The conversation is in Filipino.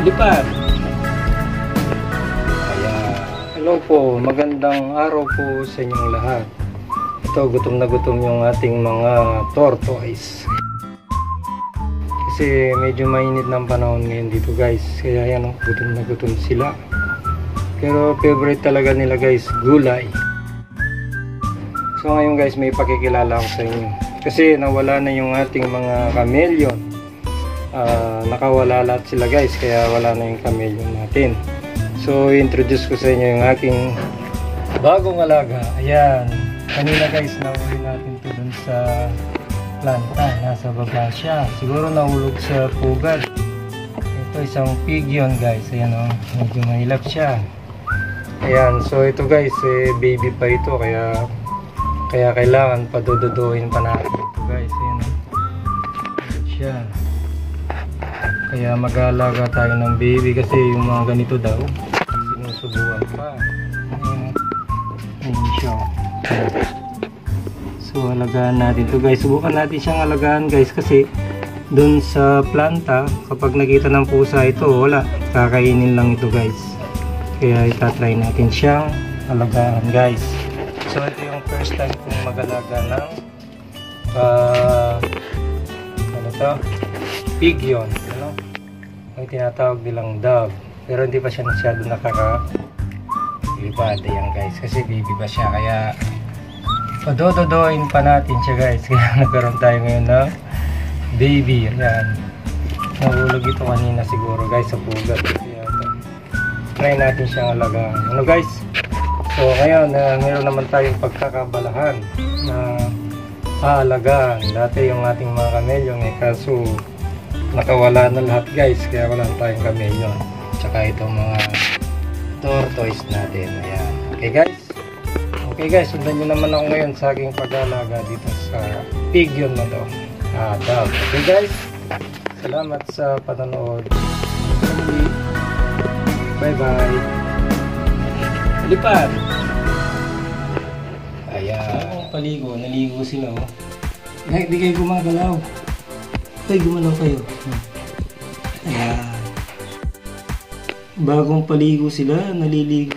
Lipat! Ayan. Hello po, magandang araw po sa inyong lahat. Ito, gutom na gutom yung ating mga tortoise. Kasi medyo mainit ng panahon ngayon dito guys. Kaya yan, gutom na gutom sila. Pero favorite talaga nila guys, gulay. So ngayon guys, may pakikilala ako sa inyo. Kasi nawala na yung ating mga chameleon. Nakawala lahat sila guys, kaya wala na yung chameleon natin. So introduce ko sa inyo yung aking bagong alaga. Ayan, kanina guys nahuli natin to dun sa planta, nasa baba siya, siguro nahulog sa pugad. Ito isang pigeon guys. Ayan o, medyo mahilap siya. Ayan, so ito guys baby pa ito, kaya kailangan padududuhin pa natin ito guys. Ayan o, siya. Kaya mag-aalaga tayo ng baby kasi yung mga ganito daw sinusubuan pa. Ayan siya. So alagaan natin to guys. Subukan natin siyang alagaan guys kasi dun sa planta kapag nakita ng pusa ito, wala, kakainin lang ito guys. Kaya itatry natin siyang alagaan guys. So ito yung first time kong mag-alaga ng ano to? Pigeon, ano? Ang tinatawag nilang dove. Pero hindi pa siya masyado nakaka-libad. Ayan guys, kasi baby ba siya, kaya padododoin pa natin siya guys. Kaya nagkaroon tayo ngayon ng baby. Ayan, nahulog ito kanina siguro guys sa pugad. Kaya try natin siyang alagaan. Ano guys? So ngayon, meron naman tayong pagkakabalahan na aalagaan. Dati yung ating mga chameleon kaso nakawala na lahat guys, kaya wala tayong chameleon. Tsaka itong mga tortoise natin. Ayan. Okay guys, sundan nyo naman ako ngayon sa aking pag-aalaga dito sa pigeon na to. Dove. Okay guys, salamat sa panonood. Bye bye. Lipat! Ayan. Paligo, naligo sila oh. Hindi kayo gumagalaw. Gumalaw kayo. Ayan. Bagong paligo sila, naliligo